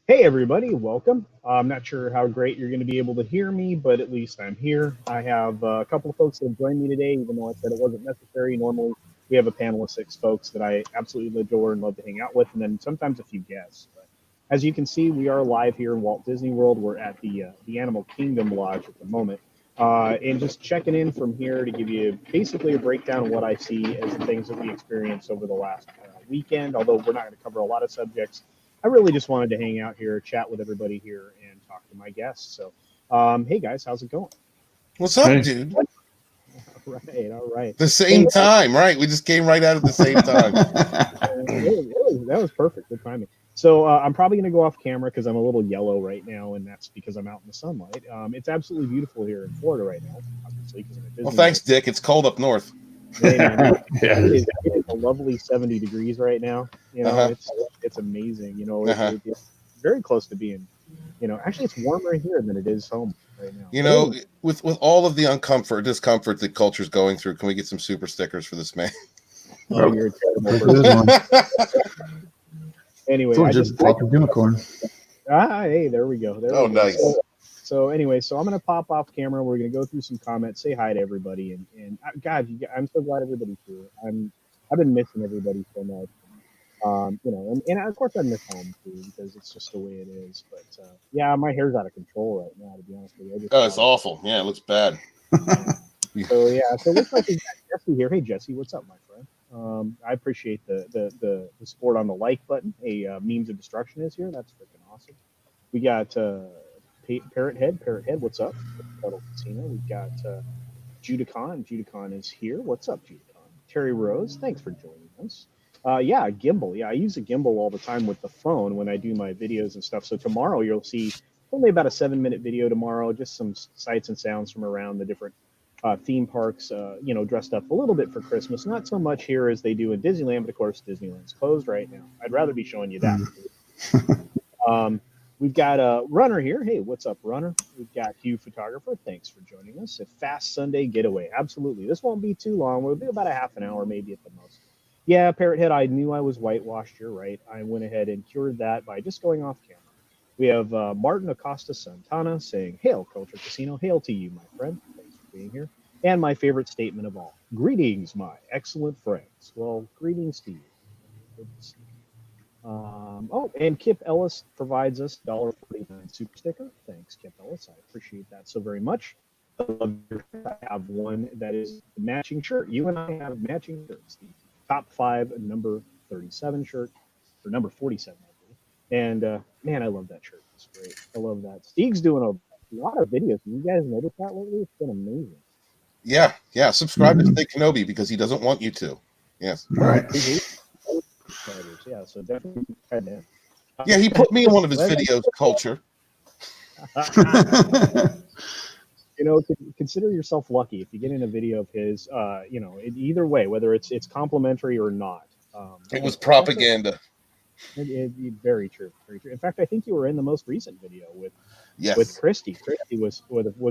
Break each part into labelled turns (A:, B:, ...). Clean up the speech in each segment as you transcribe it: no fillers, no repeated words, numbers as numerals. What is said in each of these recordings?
A: Hey everybody, welcome. I'm not sure how great you're going to be able to hear me, but at least I'm here. I have a couple of folks that have joined me today, even though I said it wasn't necessary. Normally, we have a panel of six folks that I absolutely adore and love to hang out with, and then sometimes a few guests. But as you can see, we are live here in Walt Disney World. We're at the Animal Kingdom Lodge at the moment, and just checking in from here to give you basically a breakdown of what I see as the things that we experienced over the last weekend. Although we're not going to cover a lot of subjects, I really just wanted to hang out here, chat with everybody here, and talk to my guests. So, hey guys, how's it going?
B: What's up, dude?
A: All right.
B: The same time, right? We just came right out at the same time.
A: That was perfect. Good timing. So I'm probably going to go off camera because I'm a little yellow right now, and that's because I'm out in the sunlight. It's absolutely beautiful here in Florida right now, obviously.
B: Well, thanks, Dick. It's cold up north.
A: It is a lovely 70 degrees right now. It's amazing. It's very close to being, actually it's warmer here than it is home right now.
B: With all of the discomfort that culture's going through, can we get some super stickers for this man?
A: Oh, you're a terrible person. Anyway,
C: I just pop a unicorn.
A: Hey, there we go.
B: Nice.
A: So anyway, I'm going to pop off camera. We're going to go through some comments, say hi to everybody, and God, I'm so glad everybody's here. I've been missing everybody so much. And of course I miss home too because it's just the way it is. But yeah, my hair's out of control right now. To be honest with you,
B: it's awful. Yeah, it looks bad.
A: So it looks like we got Jesse here. Hey Jesse, what's up, my friend? I appreciate the support on the like button. Hey, Memes of Destruction is here. That's freaking awesome. We got Parrot Head, what's up? CultureCasino. We've got Judicon. Judicon is here. What's up, Judicon? Terry Rose, thanks for joining us. Yeah, gimbal. Yeah, I use a gimbal all the time with the phone when I do my videos and stuff. So tomorrow you'll see only about a 7-minute video tomorrow, just some sights and sounds from around the different theme parks, dressed up a little bit for Christmas. Not so much here as they do in Disneyland, but of course Disneyland's closed right now. I'd rather be showing you that. We've got a Runner here. Hey, what's up, Runner? We've got Hugh Photographer. Thanks for joining us. A fast Sunday getaway. Absolutely. This won't be too long. We'll be about a half an hour, maybe at the most. Yeah, Parrot Head, I knew I was whitewashed. You're right. I went ahead and cured that by just going off camera. We have Martin Acosta Santana saying, "Hail, CultureCasino. Hail to you, my friend. Thanks for being here." And my favorite statement of all, "Greetings, my excellent friends." Well, greetings to you. Good to see you. And Kip Ellis provides us $1.49 super sticker. Thanks, Kip Ellis. I appreciate that so very much. I have one that is the matching shirt. You and I have matching shirts. The top 5 number 37 shirt, or number 47, I believe. And man, I love that shirt. It's great. I love that. Steve's doing a lot of videos. You guys notice that lately? It's been amazing.
B: Yeah. Subscribe to Dick Kenobi because he doesn't want you to. Yes.
C: Right.
A: Yeah, so definitely try that.
B: Yeah, he put me in one of his videos, Culture.
A: Consider yourself lucky if you get in a video of his. Either way, whether it's complimentary or not.
B: It was propaganda.
A: Very true. Very true. In fact, I think you were in the most recent video with Christy. Christy was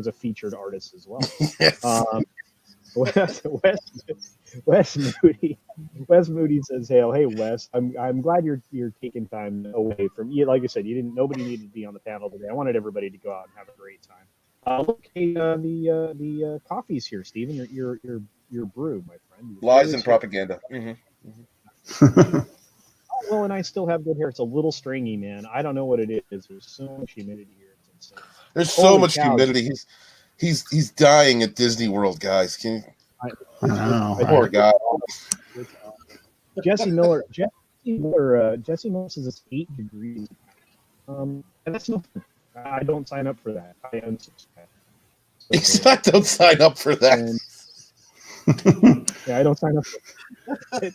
A: a featured artist as well.
B: Yes.
A: Wes Moody says, "Hail, hey Wes. I'm glad you're taking time away from you. Like I said, nobody needed to be on the panel today. I wanted everybody to go out and have a great time. Look, hey, the coffee's here, Stephen. Your brew, my friend.
B: Lies and propaganda.
C: Mm-hmm.
A: Well, and I still have good hair. It's a little stringy, man. I don't know what it is. There's so much humidity here. It's insane.
B: There's so much humidity. He's dying at Disney World, guys. Can you? Poor guy.
A: Jesse Miller says it's 8 degrees. And that's nothing. I don't sign up for that. I unsubscribe.
B: I don't sign up for that.
A: Yeah, I don't sign up for that.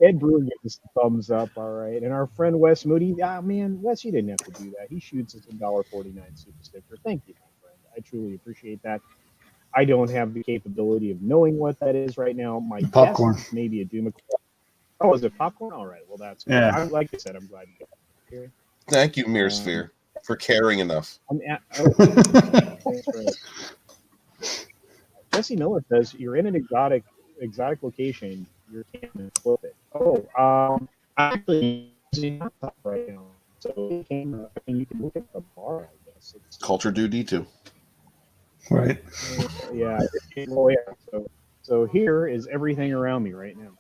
A: Ed Brewer gives a thumbs up, all right. And our friend Wes Moody, man, Wes, you didn't have to do that. He shoots us a $1.49 super sticker. Thank you, my friend. I truly appreciate that. I don't have the capability of knowing what that is right now. My
C: popcorn.
A: guess is maybe a Doom. Oh, is it popcorn? All right. Well, that's good.
C: Yeah.
A: Like I said, I'm glad you got here.
B: Thank you, Mirrorsphere, for caring enough.
A: Jesse Miller says you're in an exotic location. You can't flip it. Oh, I'm actually using a laptop right now. So it came, you can look at the bar, I guess. It's,
B: Culture do D2.
C: Right.
A: yeah. Well, yeah. So here is everything around me right now.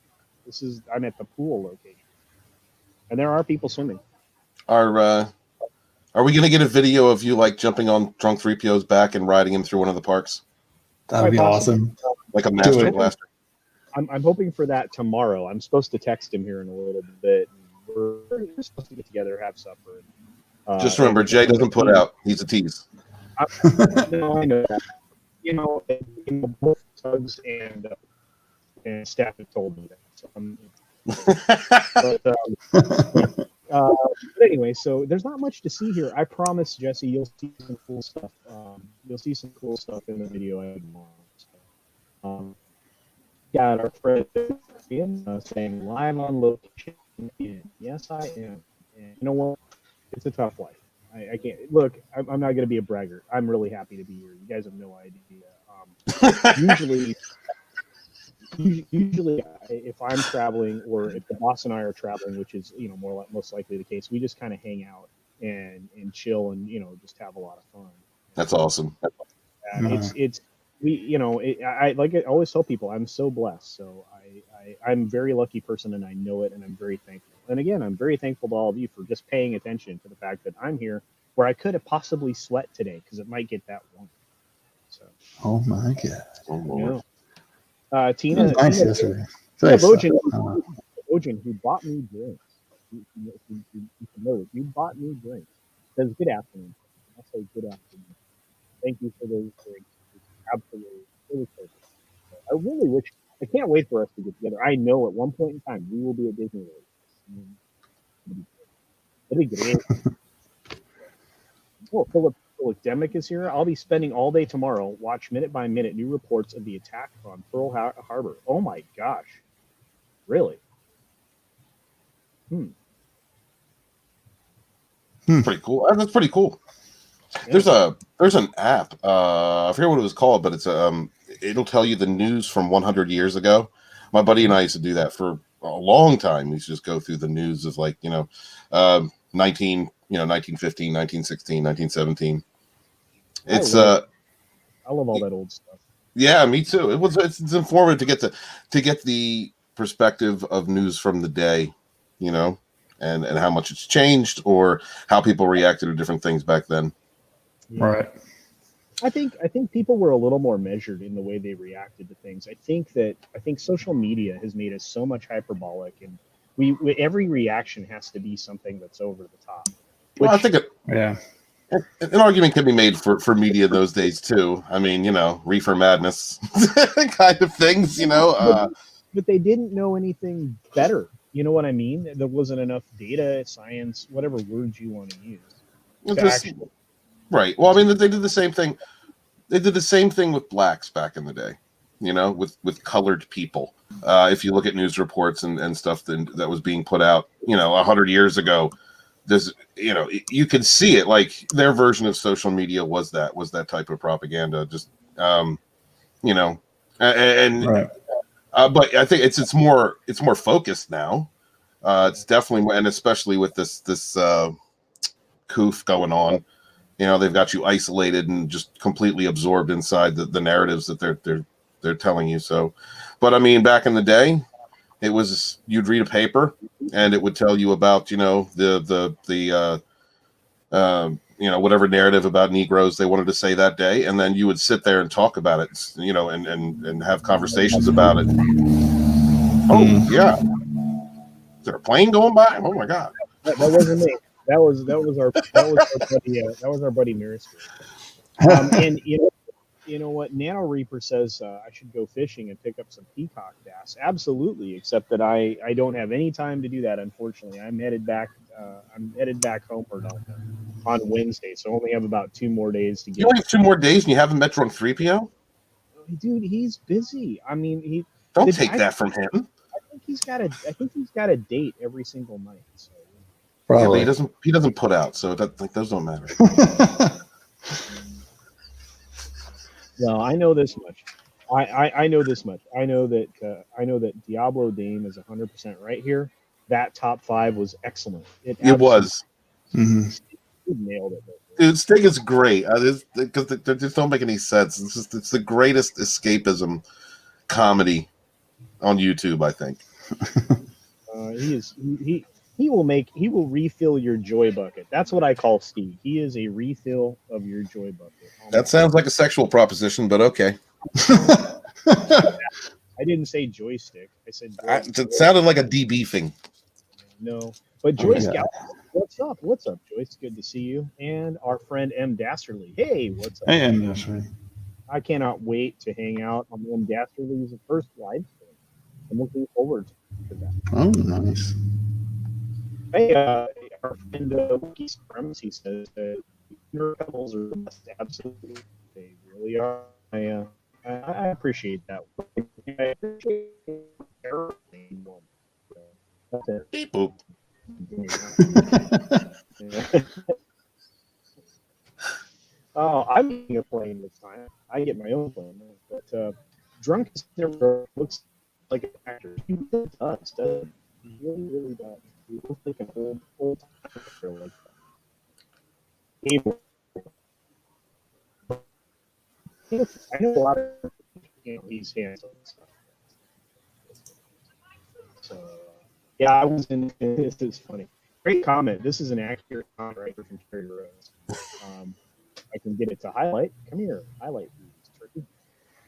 A: I'm at the pool location, and there are people swimming.
B: Are we going to get a video of you like jumping on Drunk 3PO's back and riding him through one of the parks?
C: That would be awesome.
B: Like a master blaster.
A: I'm hoping for that tomorrow. I'm supposed to text him here in a little bit. We're supposed to get together, have supper.
B: Just remember, Jay doesn't put out. He's a tease.
A: No, I know that. Both Tugs and staff have told me that. So but anyway, so there's not much to see here. I promise, Jesse, you'll see some cool stuff. You'll see some cool stuff in the video tomorrow. So, got our friend saying live on location. Yes, I am. And you know what? It's a tough life. I can't look. I'm not going to be a braggart. I'm really happy to be here. You guys have no idea. Usually, if I'm traveling or if the boss and I are traveling, which is most likely the case, we just kind of hang out and chill and just have a lot of fun.
B: That's awesome.
A: It's I like I always tell people I'm so blessed. So I'm a very lucky person and I know it and I'm very thankful. And again, I'm very thankful to all of you for just paying attention to the fact that I'm here where I could have possibly sweat today because it might get that warm. So.
C: Oh my God.
A: Oh, Tina,
C: nice yesterday.
A: Bojan, who bought me drinks. You bought me drinks. Says good afternoon. I'll say good afternoon. Thank you for those drinks. Absolutely, really perfect. I really wish. I can't wait for us to get together. I know at one point in time we will be at Disney World. It'll be great. Oh, Philip Demick is here. I'll be spending all day tomorrow. Watch minute by minute new reports of the attack on Pearl Harbor. Oh my gosh, really?
B: Pretty cool. That's pretty cool. Yeah. There's an app. I forget what it was called, but it's it'll tell you the news from 100 years ago. My buddy and I used to do that for a long time. We used to just go through the news of 1915, 1916, 1917. It's
A: I love all that old stuff.
B: Yeah, me too. It's informative to get the perspective of news from the day, and how much it's changed or how people reacted to different things back then.
C: Yeah. Right.
A: I think people were a little more measured in the way they reacted to things. I think social media has made us so much hyperbolic, and we every reaction has to be something that's over the top.
B: Well, I think an argument can be made for media those days too. I mean, reefer madness kind of things,
A: But they didn't know anything better. You know what I mean? There wasn't enough data, science, whatever words you want to use.
B: Right. Well, I mean, they did the same thing. They did the same thing with blacks back in the day, with colored people. If you look at news reports and stuff that was being put out, 100 years ago, there's, you could see it. Like their version of social media was that type of propaganda. Just, and
C: right.
B: But I think it's more focused now. It's definitely, and especially with this coof going on. They've got you isolated and just completely absorbed inside the narratives that they're telling you. So, but I mean, back in the day, it was you'd read a paper and it would tell you about whatever narrative about Negroes they wanted to say that day, and then you would sit there and talk about it, and have conversations about it. Oh yeah, is there a plane going by? Oh my God,
A: that wasn't me. That was our buddy Maris. And you know what? Nano Reaper says I should go fishing and pick up some peacock bass. Absolutely, except that I don't have any time to do that. Unfortunately, I'm headed back homeward on Wednesday, so I only have about 2 more days to get.
B: You only have 2 more days, and you haven't met Drunk 3PO?
A: Dude, he's busy. I mean,
B: don't take that from him.
A: I think he's got a date every single night. So.
C: Probably.
B: Yeah, but he doesn't put out, so those don't matter.
A: No, I know this much. I know this much. I know that Diablo Dame is 100% right here. That top 5 was excellent.
B: It was.
C: Mhm.
A: You nailed it.
B: Dude, Sting is great because they just don't make any sense. It's the greatest escapism comedy on YouTube, I think.
A: He will refill your joy bucket. That's what I call Steve. He is a refill of your joy bucket.
B: That sounds like a sexual proposition, but okay.
A: I didn't say joystick. I said
B: It sounded like a DB thing.
A: no. But Joyce,
C: yeah.
A: what's up? What's up, Joyce? Good to see you. And our friend M. Dastardly. Hey, what's up?
C: I am that's right.
A: I cannot wait to hang out on M. Dastardly's first live stream. I'm looking forward to that.
C: Oh, nice.
A: Hey, our friend Wiki Supremacy says that couples are the best. Absolutely, they really are. I appreciate that. I appreciate everything. That's it.
B: Beep boop.
A: Oh, I'm getting a plane this time. I get my own plane, but Drunk never looks like an actor. He really does, doesn't he? He really, really does. He looks like an old actor like that. Able. I know a lot of he's handsome. So, yeah, I was in. This is funny. Great comment. This is an accurate comment right here from Terry Rose. I can get it to highlight. Come here, highlight, Turkey.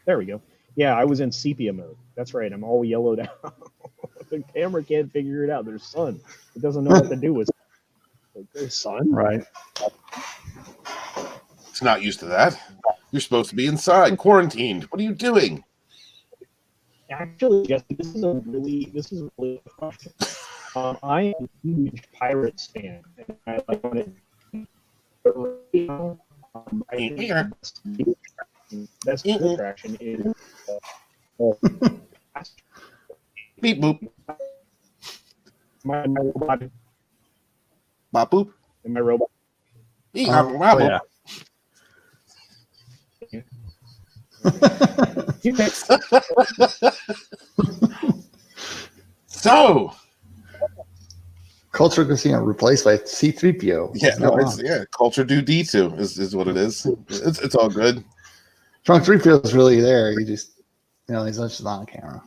A: There we go. Yeah, I was in sepia mode. That's right. I'm all yellowed out. The camera can't figure it out. There's sun. It doesn't know what to do with. Like, there's sun.
C: Right.
B: It's not used to that. You're supposed to be inside, quarantined. What are you doing?
A: Actually, Jesse, this is a really good question. I am a huge Pirates fan, and I like when it. I think best attraction is
B: Beep boop.
A: my robot.
B: Bop boop.
A: And my robot.
B: Beep,
C: Oh,
B: boop.
C: yeah.
B: So,
C: Culture Casino replaced by C-3PO.
B: yeah, no, Culture Do D2 is what it is. It's all good.
C: Trunk 3PO is really there. He just, he's just on camera.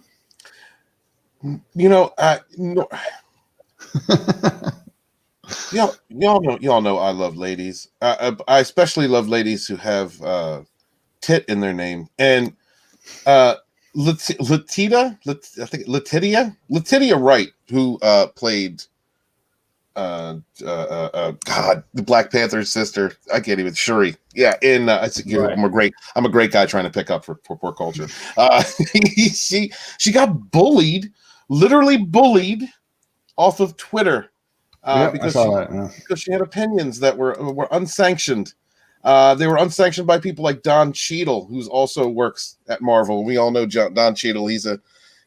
B: No. Y'all know I love ladies. I especially love ladies who have tit in their name. And Letitia Wright, who played the Black Panther's sister. I can't even Shuri. Yeah, right. I'm a great guy trying to pick up for poor culture. She got bullied, literally bullied off of Twitter. Because she had opinions that were unsanctioned. They were unsanctioned by people like Don Cheadle, who also works at Marvel. We all know Don Cheadle. He's a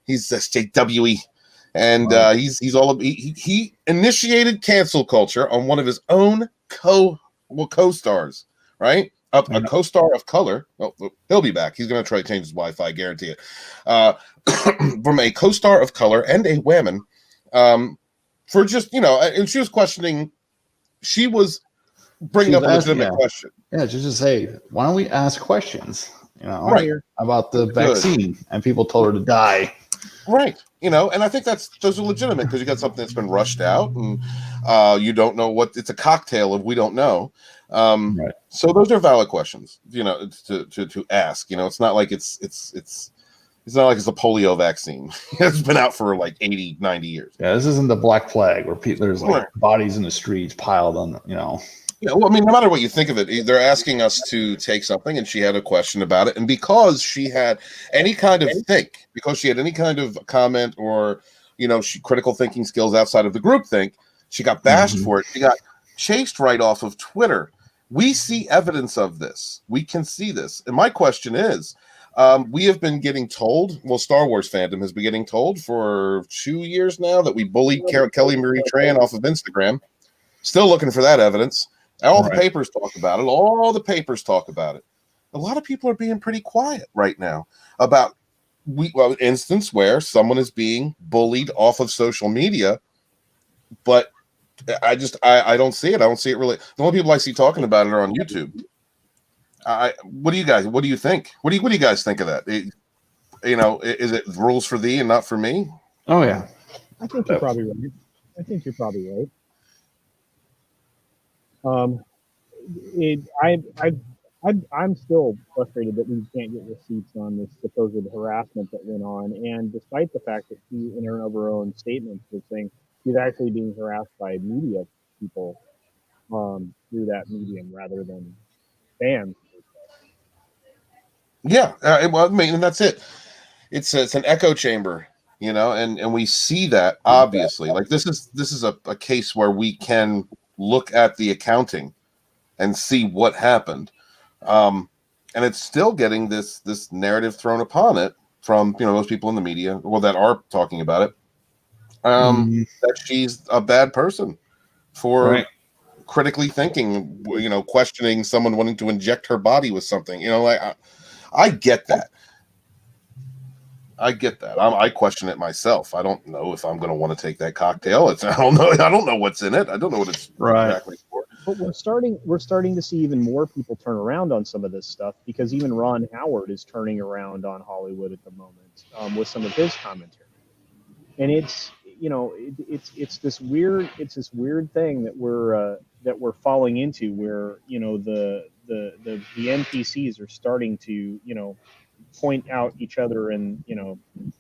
B: SJWE, and he initiated cancel culture on one of his own co-stars, right? A co-star of color. Oh, he'll be back. He's going to try to change his Wi-Fi, guarantee it. From a co-star of color and a woman, for just and she was questioning. She was bringing up a legitimate question.
C: Yeah, just say, why don't we ask questions?
B: Right.
C: About the vaccine, and people told her to die.
B: Right. And I think those are legitimate because you got something that's been rushed out, and you don't know it's a cocktail of we don't know.
C: Right.
B: So those are valid questions, to ask. It's not like it's not like it's a polio vaccine. It's been out for like 80, 90 years.
C: Yeah, this isn't the Black Plague where there's bodies in the streets piled on,
B: Yeah, well, I mean, no matter what you think of it, they're asking us to take something, and she had a question about it, and because she had any kind of comment or critical thinking skills outside of the group think, she got bashed for it. She got chased right off of Twitter. We see evidence of this. We can see this, and my question is, we have been getting told. Well, Star Wars fandom has been getting told for 2 years now that we bullied Kelly Marie Tran off of Instagram. Still looking for that evidence. All the papers talk about it. All the papers talk about it. A lot of people are being pretty quiet right now about instance where someone is being bullied off of social media, but I don't see it. I don't see it really. The only people I see talking about it are on YouTube. What do you think? What do you guys think of that? Is it rules for thee and not for me?
C: Oh yeah.
A: I think you're probably right. I think you're probably right. I'm still frustrated that we can't get receipts on this supposed harassment that went on, and despite the fact that she, in her of her own statements, was saying she's actually being harassed by media people through that medium rather than fans.
B: Yeah, well, I mean, and that's it. It's an echo chamber, and we see that obviously. Like this is a case where we can look at the accounting and see what happened, and it's still getting this narrative thrown upon it from most people in the media, well, that are talking about it, that she's a bad person for critically thinking, questioning someone wanting to inject her body with something. I get that. I question it myself. I don't know if I'm going to want to take that cocktail. I don't know. I don't know what's in it. I don't know what it's exactly for.
A: But we're starting to see even more people turn around on some of this stuff, because even Ron Howard is turning around on Hollywood at the moment with some of his commentary, and it's this weird thing that we're falling into, where the NPCs are starting to point out each other and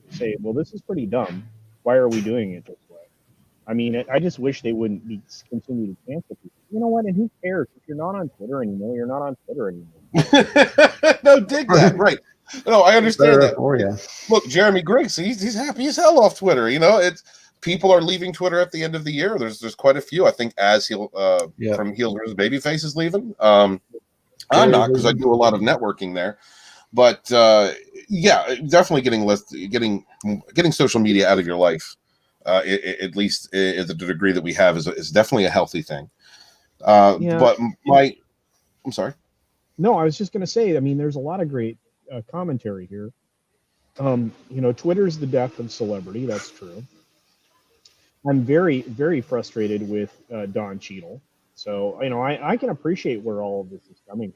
A: say, well, this is pretty dumb. Why are we doing it this way? I mean, I just wish they wouldn't continue to cancel people. You know what? And who cares? If you're not on Twitter anymore, you're not on Twitter anymore.
B: No, dig that. Right. No, I understand that.
C: For you.
B: Look, Jeremy Griggs, he's happy as hell off Twitter. It's people are leaving Twitter at the end of the year. There's quite a few. I think as from Heels versus Babyface is leaving. I'm not, because I do a lot of networking there. But yeah, definitely getting social media out of your life, at least to the degree that we have, is definitely a healthy thing. But I'm sorry.
A: No, I was just going to say, I mean, there's a lot of great commentary here. Twitter's the death of celebrity. That's true. I'm very, very frustrated with Don Cheadle. So, I can appreciate where all of this is coming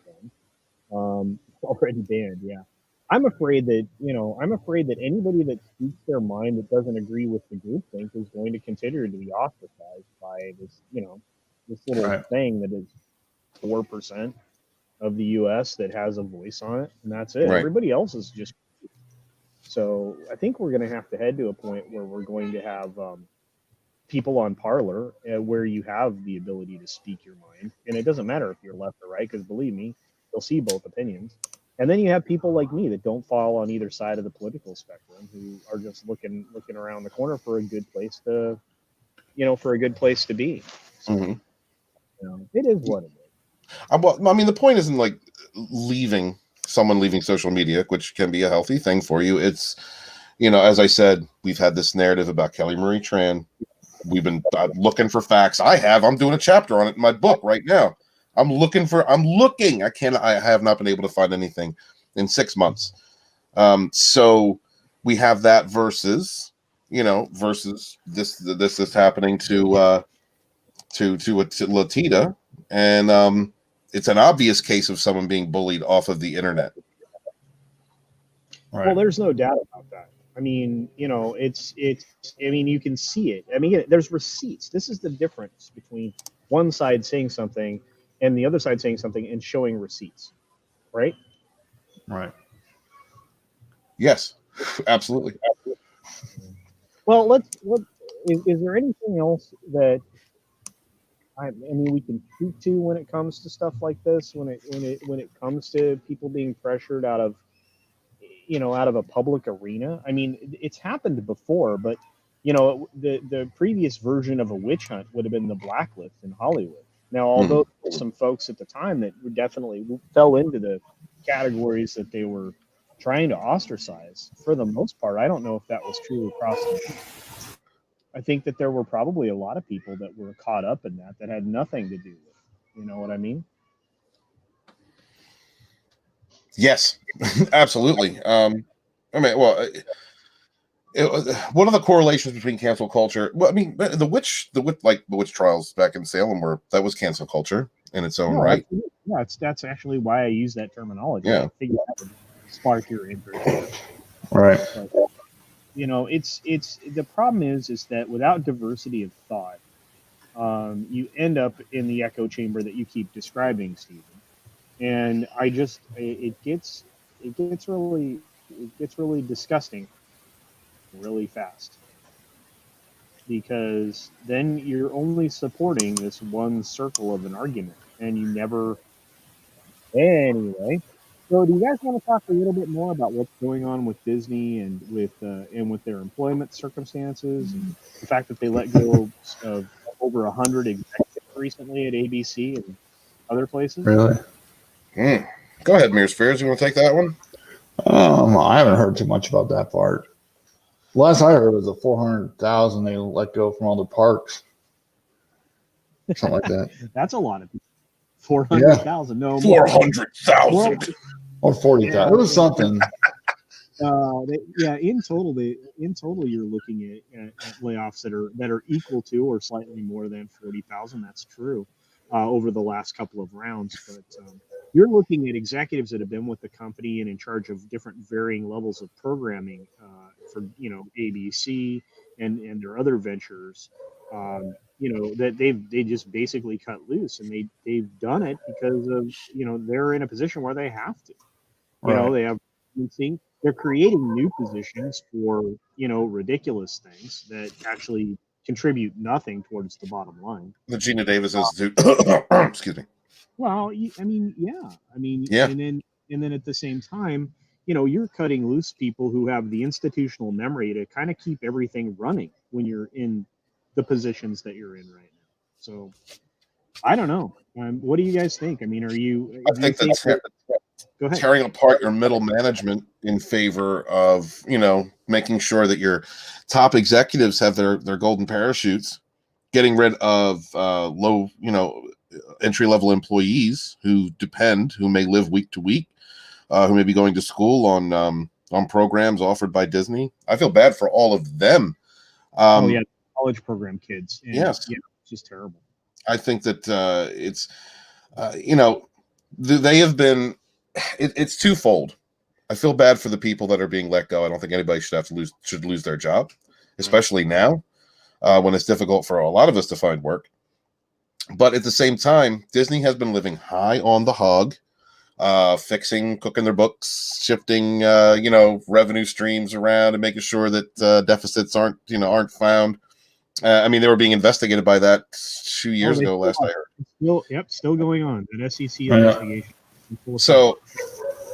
A: from. Already banned, yeah. I'm afraid that anybody that speaks their mind that doesn't agree with the groupthink is going to continue to be ostracized by this, this little thing that is 4% of the U.S. that has a voice on it, and that's it.
B: Right.
A: Everybody else is just. So I think we're going to have to head to a point where we're going to have people on Parler where you have the ability to speak your mind, and it doesn't matter if you're left or right, because believe me, you'll see both opinions. And then you have people like me that don't fall on either side of the political spectrum, who are just looking around the corner for a good place to, be. So, it is what it is.
B: Well, I mean, the point isn't like leaving social media, which can be a healthy thing for you. It's, as I said, we've had this narrative about Kelly Marie Tran. We've been looking for facts. I'm doing a chapter on it in my book right now. I have not been able to find anything in 6 months. So we have that versus this is happening to Latita, and it's an obvious case of someone being bullied off of the internet.
A: Right. Well, there's no doubt about that. I mean, it's. I mean, you can see it. I mean, there's receipts. This is the difference between one side saying something and the other side saying something and showing receipts, right?
C: Right.
B: Yes, absolutely.
A: Well, is there anything else that I mean we can speak to when it comes to stuff like this? When it comes to people being pressured out of a public arena? I mean, it's happened before, but the previous version of a witch hunt would have been the blacklist in Hollywood. Now, although some folks at the time that definitely fell into the categories that they were trying to ostracize, for the most part, I don't know if that was true across the board. I think that there were probably a lot of people that were caught up in that had nothing to do with it. You know what I mean?
B: Yes, absolutely. I mean, well, One of the correlations between cancel culture. Well, I mean, the witch trials back in Salem that was cancel culture in its own
A: No,
B: right.
A: yeah, that's actually why I use that terminology.
B: Yeah.
A: I figured that would spark your interest here.
C: Right.
A: But, it's the problem is that without diversity of thought, you end up in the echo chamber that you keep describing, Stephen. And it gets really disgusting really fast, because then you're only supporting this one circle of an argument, and you never. Anyway, so do you guys want to talk a little bit more about what's going on with Disney and with their employment circumstances, and the fact that they let go of over 100 executives recently at ABC and other places?
C: Really?
B: Go ahead, Mears Fears. You want to take that one?
C: I haven't heard too much about that part. Last I heard was the 400,000 they let go from all the parks, something like that.
A: That's a lot of people. 400,000. No,
B: 400,000
C: or 40,000.
A: Yeah.
C: It was something.
A: In total, you're looking at layoffs that are equal to or slightly more than 40,000. That's true over the last couple of rounds. But you're looking at executives that have been with the company and in charge of different varying levels of programming for ABC and their other ventures. That they just basically cut loose, and they've done it because of they're in a position where they have to.
C: Right.
A: They have they're creating new positions for ridiculous things that actually contribute nothing towards the bottom line.
B: The Gina Davis Institute. Excuse me.
A: Well, I mean, yeah,
B: Yeah.
A: and then at the same time, you're cutting loose people who have the institutional memory to kind of keep everything running when you're in the positions that you're in right now. So I don't know. What do you guys think? I mean,
B: I think that's
A: go ahead.
B: tearing apart your middle management in favor of making sure that your top executives have their golden parachutes, getting rid of low entry level employees who may live week to week, who may be going to school on programs offered by Disney. I feel bad for all of them.
A: College program kids. And,
B: yes,
A: it's just terrible.
B: I think that it's they have been. It's twofold. I feel bad for the people that are being let go. I don't think anybody should lose their job, especially now when it's difficult for a lot of us to find work. But at the same time, Disney has been living high on the hog, cooking their books, shifting revenue streams around, and making sure that deficits aren't found. They were being investigated by that 2 years ago. Last I heard.
A: Still going on an SEC investigation.
B: So,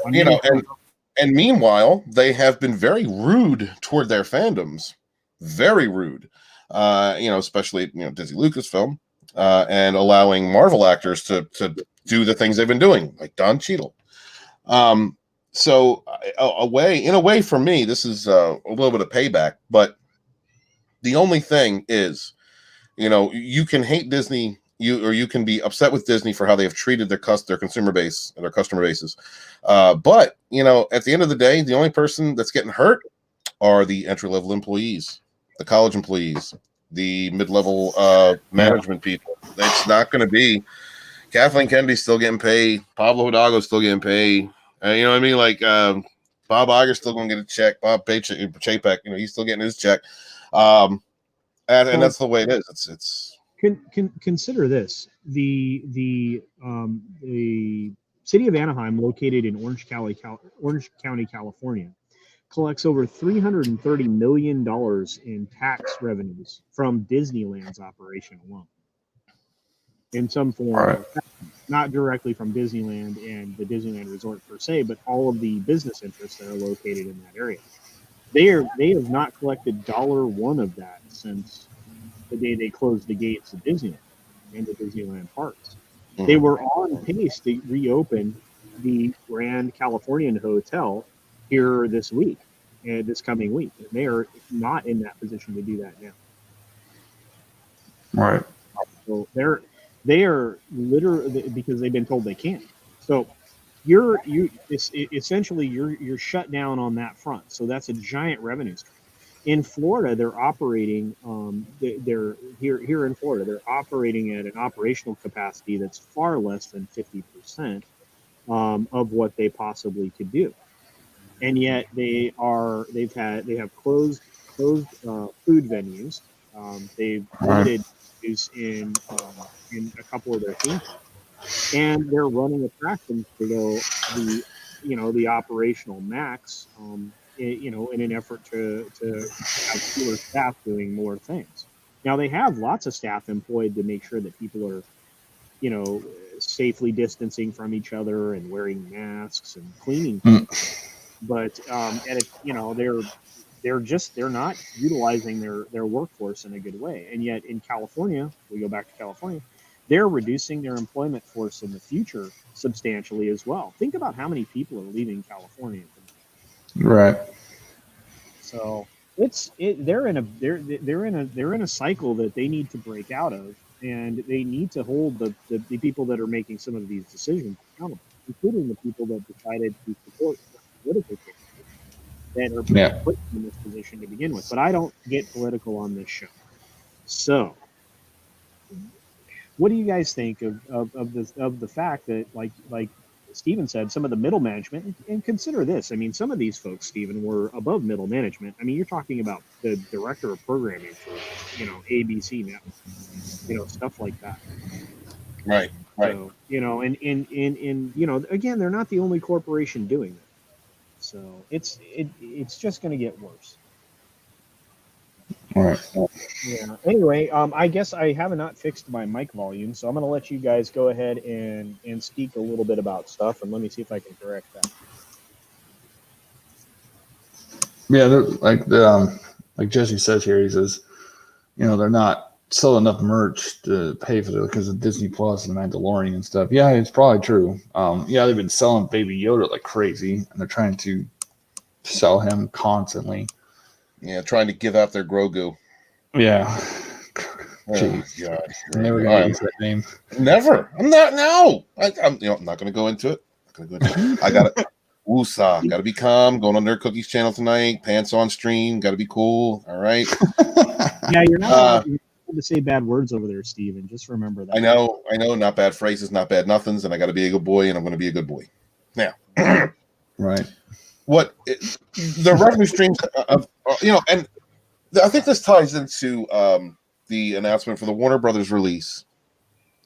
B: and meanwhile, they have been very rude toward their fandoms, very rude. Especially Disney Lucasfilm, and allowing Marvel actors to do the things they've been doing, like Don Cheadle. So, in a way, for me, this is a little bit of payback. But the only thing is, you can hate Disney, you can be upset with Disney for how they have treated their consumer base and their customer bases. But at the end of the day, the only person that's getting hurt are the entry level employees, the college employees, the mid-level management people. It's not going to be Kathleen Kennedy's still getting paid. Pablo Hidalgo's still getting paid. You know what I mean? Like Bob Iger's still going to get a check. Bob Chapek, he's still getting his check. And that's the way it is. It's
A: consider this: the city of Anaheim, located in Orange County, California, collects over $330 million in tax revenues from Disneyland's operation alone, in some form, not directly from Disneyland and the Disneyland Resort per se, but all of the business interests that are located in that area. They have not collected $1 of that since the day they closed the gates of Disneyland and the Disneyland parks. Mm-hmm. They were on pace to reopen the Grand Californian Hotel here this coming week. And they are not in that position to do that now.
C: Right.
A: So they are literally, because they've been told they can't. So essentially you're shut down on that front. So that's a giant revenue stream. In Florida, they're operating. They're here in Florida. They're operating at an operational capacity that's far less than 50% of what they possibly could do, and yet they have closed food venues. They've
C: Right.
A: limited use in a couple of their theme parks, and they're running attractions below the operational max. In an effort to have fewer staff doing more things. Now they have lots of staff employed to make sure that people are, you know, safely distancing from each other and wearing masks and cleaning. But and it, you know, they're not utilizing their workforce in a good way. And yet in California, we go back to California, they're reducing their employment force in the future substantially as well. Think about how many people are leaving California.
C: Right.
A: So they're in a cycle that they need to break out of, and they need to hold the people that are making some of these decisions accountable, including the people that decided to support political candidates that are put in this position to begin with. But I don't get political on this show. So, what do you guys think of the fact that like Stephen said, some of the middle management, and consider this. I mean, some of these folks, Stephen, were above middle management. I mean, you're talking about the director of programming for, ABC Network, stuff like that.
B: Right.
A: So, again, they're not the only corporation doing that. So it's just going to get worse.
C: All right.
A: Yeah. Anyway, I guess I have not fixed my mic volume, so I'm going to let you guys go ahead and speak a little bit about stuff, and let me see if I can correct that.
C: Yeah, like Jesse says here, he says, they're not selling enough merch to pay for it because of Disney Plus and Mandalorian and stuff. Yeah, it's probably true. They've been selling Baby Yoda like crazy, and they're trying to sell him constantly.
B: Yeah, trying to give out their Grogu.
C: Yeah.
B: Jeez. Oh, God.
C: I'm never going to use that name.
B: Never. I'm not now. I'm not going to go into it. I got it. Woosah. Got to be calm. Going on their Cookies channel tonight. Pants on stream. Got to be cool. All right.
A: Yeah, you're not allowed to say bad words over there, Steven. Just remember that.
B: I know. Not bad phrases, not bad nothings, and I got to be a good boy, and I'm going to be a good boy. Now.
C: Right.
B: The revenue streams and I think this ties into the announcement for the Warner Brothers release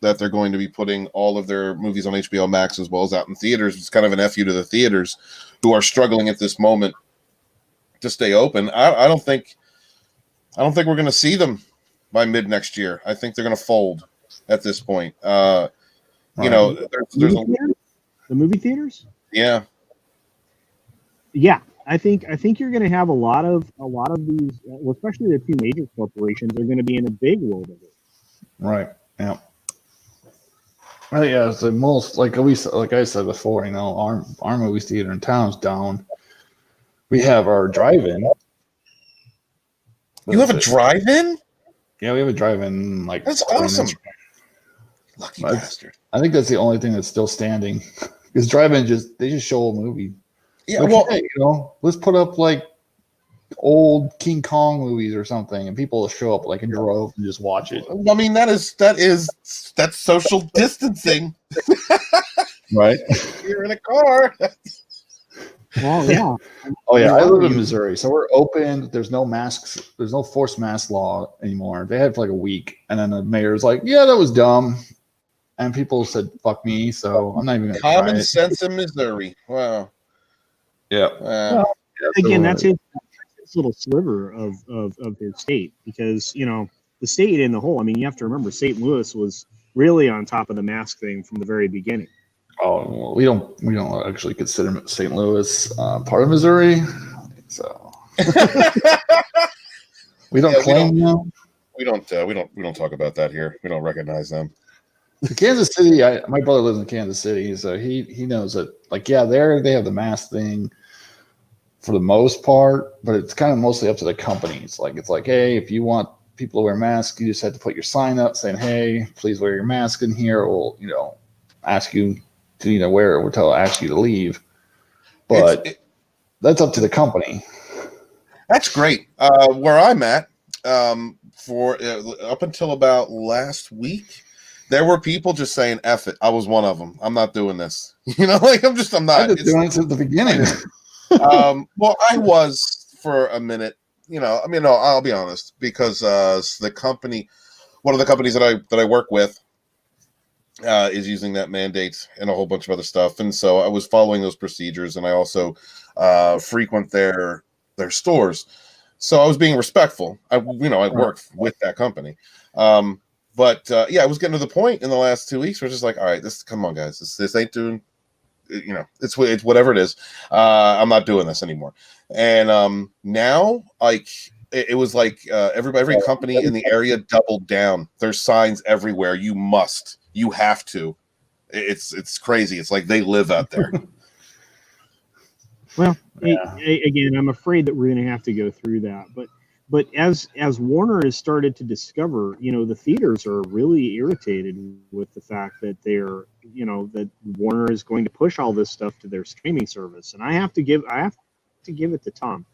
B: that they're going to be putting all of their movies on HBO Max as well as out in theaters. It's kind of an FU to the theaters who are struggling at this moment to stay open. I don't think we're going to see them by mid next year. I think they're going to fold at this point. There's
A: the movie theaters.
B: Yeah.
A: Yeah, I think you're going to have a lot of these, especially the two major corporations, are going to be in a big world of it.
C: Right. Yeah. Well, yeah, it's the most like I said before. Our movie theater in town is down. We have our drive-in.
B: You have a drive-in?
C: Yeah, we have a drive-in.
B: That's awesome. Lucky bastard.
C: I think that's the only thing that's still standing. Because drive-in they just show a movie.
B: Yeah,
C: let's put up like old King Kong movies or something, and people will show up like in droves and just watch it.
B: I mean, that's social distancing,
C: right?
B: You're in a car.
A: Well, yeah.
C: Oh yeah, I live in Missouri, so we're open. There's no masks. There's no forced mask law anymore. They had it for like a week, and then the mayor's like, "Yeah, that was dumb," and people said, "Fuck me," so I'm not even gonna
B: common sense in Missouri. Wow.
C: Yeah.
A: Well, again, that's his little sliver of his state, because the state in the whole. I mean, you have to remember, St. Louis was really on top of the mask thing from the very beginning.
C: Oh, well, we don't actually consider St. Louis part of Missouri, so we don't claim them.
B: We don't talk about that here. We don't recognize them.
C: Kansas City. My brother lives in Kansas City, so he knows that. Like, yeah, they have the mask thing for the most part, but it's kind of mostly up to the companies. Like, it's like, hey, if you want people to wear masks, you just have to put your sign up saying, hey, please wear your mask in here, or ask you to wear it, ask you to leave. But that's up to the company.
B: That's great. Where I'm at, for up until about last week, there were people just saying "F it." I was one of them. I'm not doing this. I'm not.
C: I've been doing it since the beginning.
B: Well, I was for a minute. No, I'll be honest, because one of the companies that I work with, is using that mandate and a whole bunch of other stuff, and so I was following those procedures, and I also frequent their stores, so I was being respectful. I work with that company, but I was getting to the point in the last 2 weeks where it's just like, all right, come on, guys, this ain't doing. It's whatever it is. I'm not doing this anymore, and now it was like every company in the area doubled down. There's signs everywhere. You have to. It's crazy. It's like they live out there.
A: Well, again, I'm afraid that we're going to have to go through that. But as Warner has started to discover, the theaters are really irritated with the fact that that Warner is going to push all this stuff to their streaming service, and I have to give it to Tom,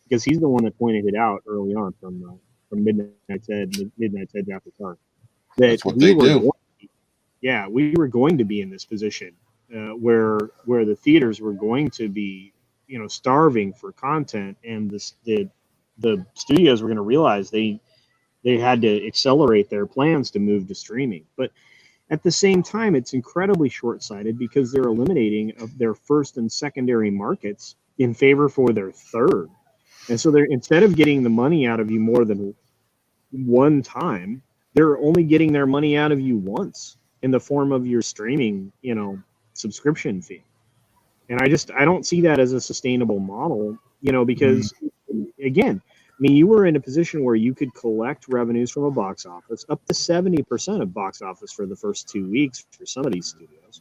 A: because he's the one that pointed it out early on from Midnight's Edge After Dark.
B: That's what they do.
A: We were going to be in this position where the theaters were going to be, starving for content, and the studios were going to realize they had to accelerate their plans to move to streaming. But at the same time, it's incredibly short-sighted, because they're eliminating of their first and secondary markets in favor for their third. And so instead of getting the money out of you more than one time, they're only getting their money out of you once in the form of your streaming, subscription fee. And I don't see that as a sustainable model, because again, you were in a position where you could collect revenues from a box office up to 70% of box office for the first 2 weeks for some of these studios.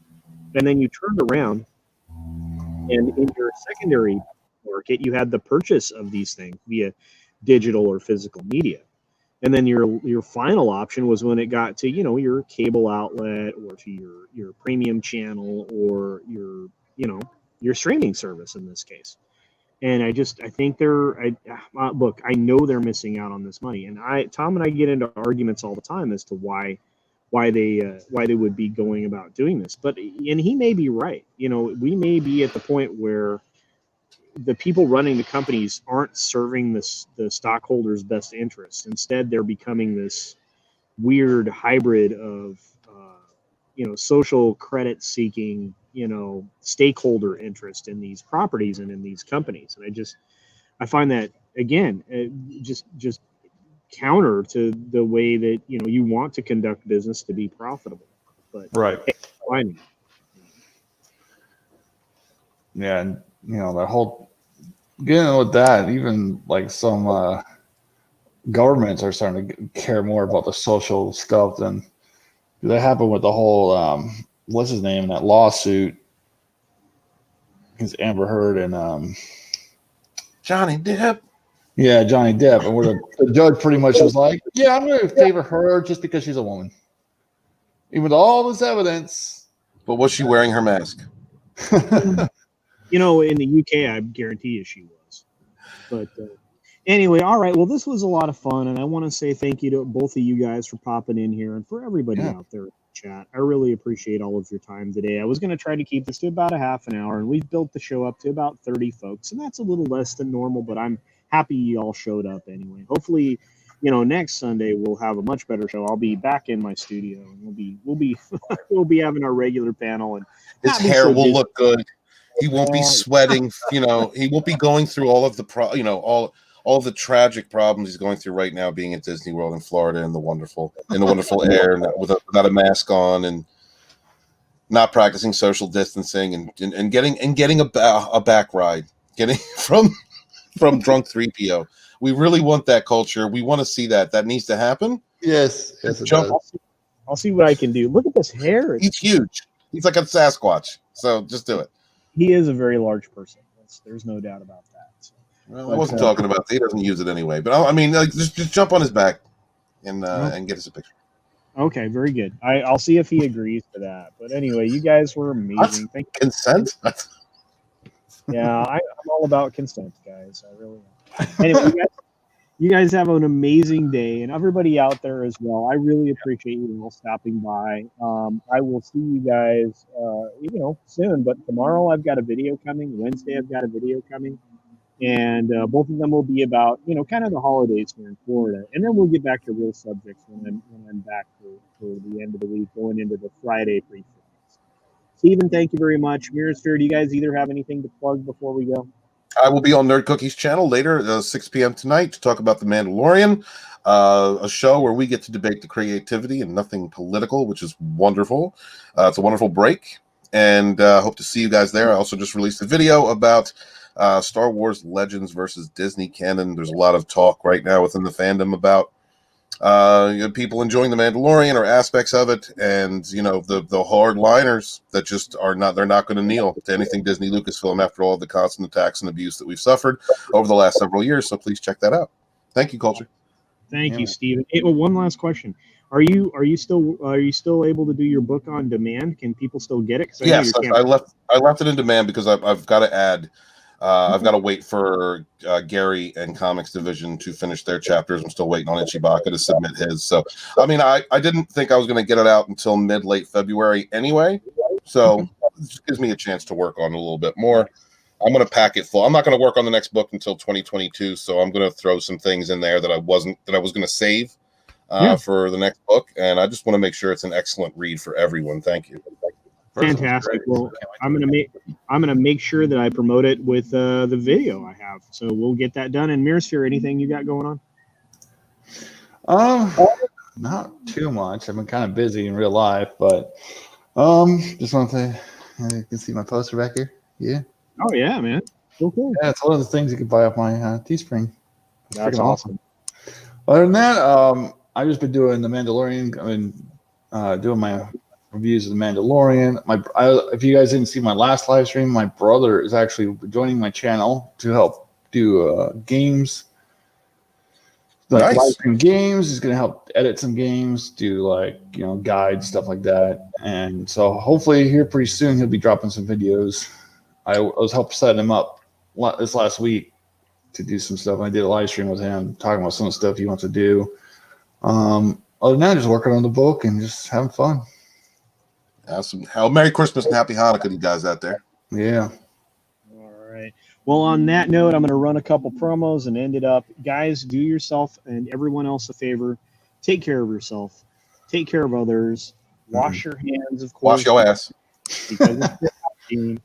A: And then you turned around, and in your secondary market, you had the purchase of these things via digital or physical media. And then your final option was when it got to, your cable outlet, or to your premium channel, or your streaming service in this case. And I think look, I know they're missing out on this money. And Tom and I get into arguments all the time as to why they would be going about doing this. And he may be right. We may be at the point where the people running the companies aren't serving the stockholders' best interests. Instead, they're becoming this weird hybrid of, social credit seeking, stakeholder interest in these properties and in these companies. And I find that, again, just counter to the way that, you want to conduct business to be profitable. But
C: right.
A: Fine.
C: Yeah. And, the whole getting with that, even like some governments are starting to care more about the social stuff than that happened with the whole what's his name, that lawsuit against Amber Heard and
B: Johnny Depp.
C: Yeah, Johnny Depp, and where the judge pretty much was like, "Yeah, I'm going to favor her just because she's a woman, even with all this evidence."
B: But was she wearing her mask?
A: In the UK, I guarantee you she was. But anyway, all right. Well, this was a lot of fun, and I want to say thank you to both of you guys for popping in here, and for everybody out there in the chat. I really appreciate all of your time today. I was going to try to keep this to about a half an hour, and we've built the show up to about 30 folks, and that's a little less than normal, but I'm happy you all showed up anyway. Hopefully, next Sunday we'll have a much better show. I'll be back in my studio, and we'll be we'll be having our regular panel, and
B: his hair will look good. He won't be sweating. He won't be going through all of the all the tragic problems he's going through right now, being at Disney World in Florida in the wonderful air, without a mask on, and not practicing social distancing, and getting a back ride, getting from drunk 3PO. We really want that culture. We want to see that. That needs to happen.
C: Yes, it does.
A: I'll see what I can do. Look at this hair.
B: He's huge. He's like a Sasquatch. So just do it.
A: He is a very large person. There's no doubt about that. So.
B: Well, I wasn't talking about that. He doesn't use it anyway. But just jump on his back and get us a picture.
A: Okay, very good. I'll see if he agrees to that. But anyway, you guys were amazing.
B: What? Thank you. Consent?
A: Yeah, I'm all about consent, guys. I really am. Anyway, you guys have an amazing day, and everybody out there as well. I really appreciate you all stopping by. I will see you guys, soon. But tomorrow I've got a video coming. Wednesday I've got a video coming, and both of them will be about kind of the holidays here in Florida, and then we'll get back to real subjects when I'm back for the end of the week, going into the Friday pre-fitness. Stephen, thank you very much. Mirrorsphere, do you guys either have anything to plug before we go?
B: I will be on Nerd Cookie's channel later, 6 p.m. tonight, to talk about The Mandalorian, a show where we get to debate the creativity and nothing political, which is wonderful. It's a wonderful break, and hope to see you guys there. I also just released a video about Star Wars Legends versus Disney canon. There's a lot of talk right now within the fandom about people enjoying The Mandalorian or aspects of it, and the hardliners that just are not. They're not going to kneel to anything Disney Lucasfilm after all the constant attacks and abuse that we've suffered over the last several years. So please check that out. Thank you, Culture.
A: Thank you, Stephen. Hey, one last question: Are you still able to do your book on demand? Can people still get it?
B: Yes, I left it in demand because I've got to add. I've got to wait for Gary and Comics Division to finish their chapters. I'm still waiting on Ichibaka to submit his. So, I mean, I didn't think I was going to get it out until late February anyway. So it just gives me a chance to work on it a little bit more. I'm going to pack it full. I'm not going to work on the next book until 2022. So I'm going to throw some things in there that I was going to save for the next book. And I just want to make sure it's an excellent read for everyone. Thank you.
A: Fantastic. Well, I'm gonna make sure that I promote it with the video I have. So we'll get that done. And Mirrorsphere, anything you got going on?
C: Not too much. I've been kind of busy in real life, but just want to say, you can see my poster back here. Yeah.
A: Oh yeah, man. Okay.
C: Yeah, it's one of the things you can buy off my Teespring.
A: That's awesome.
C: Other than that, I've just been doing The Mandalorian. I've been doing my reviews of The Mandalorian. If you guys didn't see my last live stream, my brother is actually joining my channel to help do games, like live stream games. He's going to help edit some games, do guides, stuff like that. And so hopefully here pretty soon he'll be dropping some videos. I was helping set him up this last week to do some stuff. I did a live stream with him talking about some of the stuff he wants to do. Other than that, just working on the book and just having fun.
B: Awesome. Merry Christmas and Happy Hanukkah to you guys out there.
C: Yeah.
A: All right. Well, on that note, I'm going to run a couple promos and end it up. Guys, do yourself and everyone else a favor. Take care of yourself. Take care of others. Wash your hands, of course.
B: Wash your ass.
A: Because it's hygiene.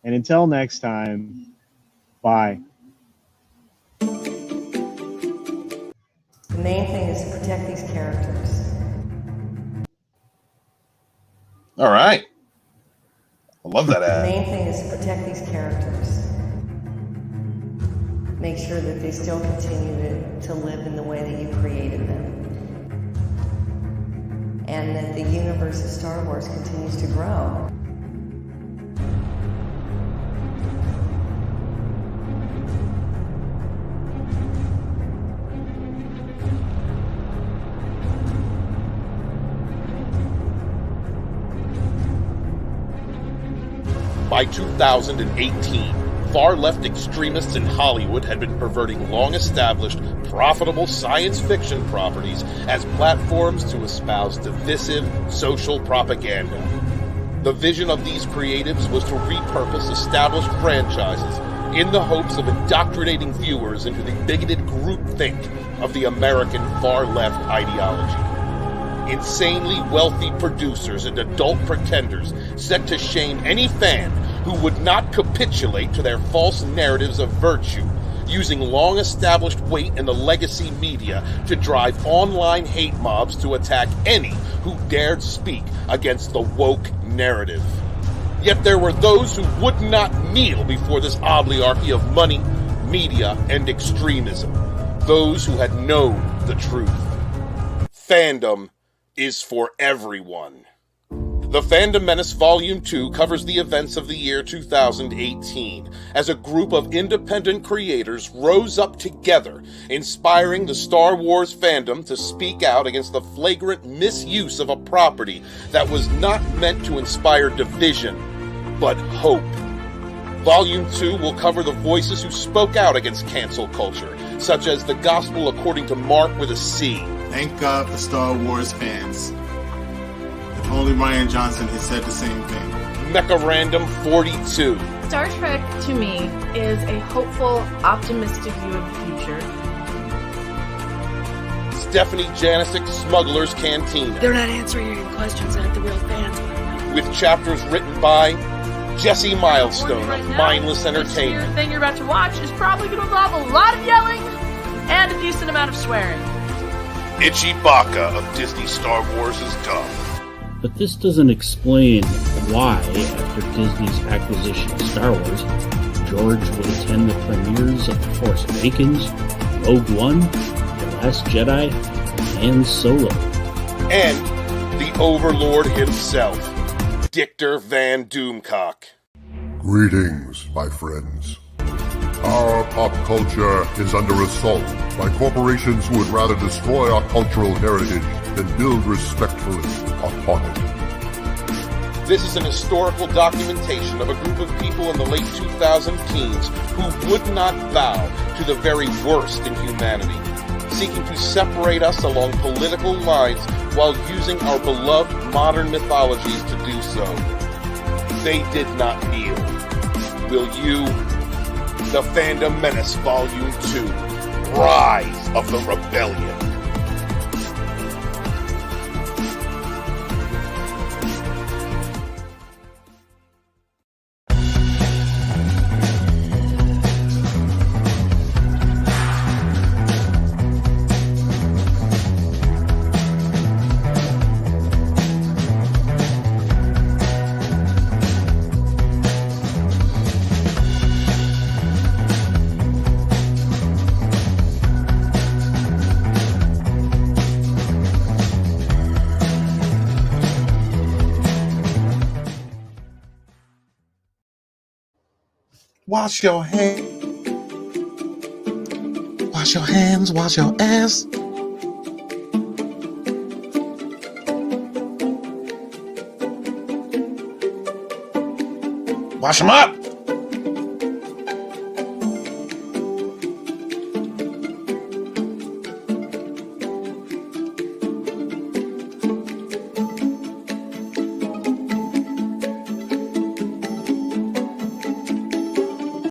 A: And until next time, bye.
D: The main thing is to protect these characters.
B: All right. I love that ad.
D: The main thing is to protect these characters. Make sure that they still continue to live in the way that you created them. And that the universe of Star Wars continues to grow.
E: By 2018, far-left extremists in Hollywood had been perverting long-established, profitable science fiction properties as platforms to espouse divisive social propaganda. The vision of these creatives was to repurpose established franchises in the hopes of indoctrinating viewers into the bigoted groupthink of the American far-left ideology. Insanely wealthy producers and adult pretenders set to shame any fan who would not capitulate to their false narratives of virtue, using long-established weight in the legacy media to drive online hate mobs to attack any who dared speak against the woke narrative. Yet there were those who would not kneel before this oligarchy of money, media, and extremism. Those who had known the truth. Fandom is for everyone. The Fandom Menace Volume 2 covers the events of the year 2018 as a group of independent creators rose up together, inspiring the Star Wars fandom to speak out against the flagrant misuse of a property that was not meant to inspire division, but hope. Volume 2 will cover the voices who spoke out against cancel culture, such as the Gospel According to Mark with a C.
F: Thank God for Star Wars fans. If only Ryan Johnson had said the same thing.
E: Mecha Random 42.
G: Star Trek, to me, is a hopeful, optimistic view of the future.
E: Stephanie Janicek, Smuggler's Cantina.
H: They're not answering any questions that the real fans want to know.
E: With chapters written by Jesse Milestone of Mindless
G: This
E: Entertainment.
G: thing you're about to watch is probably going to involve a lot of yelling and a decent amount of swearing.
E: Itchy Baka of Disney Star Wars is done.
I: But this doesn't explain why, after Disney's acquisition of Star Wars, George would attend the premieres of The Force Awakens, Rogue One, The Last Jedi, and Solo.
E: And the Overlord himself, Dictor Van Doomcock.
J: Greetings, my friends. Our pop culture is under assault by corporations who would rather destroy our cultural heritage than build respectfully upon it.
E: This is an historical documentation of a group of people in the late 2000 teens who would not bow to the very worst in humanity, seeking to separate us along political lines while using our beloved modern mythologies to do so. They did not kneel. Will you? The Fandom Menace Volume 2, Rise of the Rebellion.
B: Wash your hands. Wash your hands. Wash your ass. Wash them up.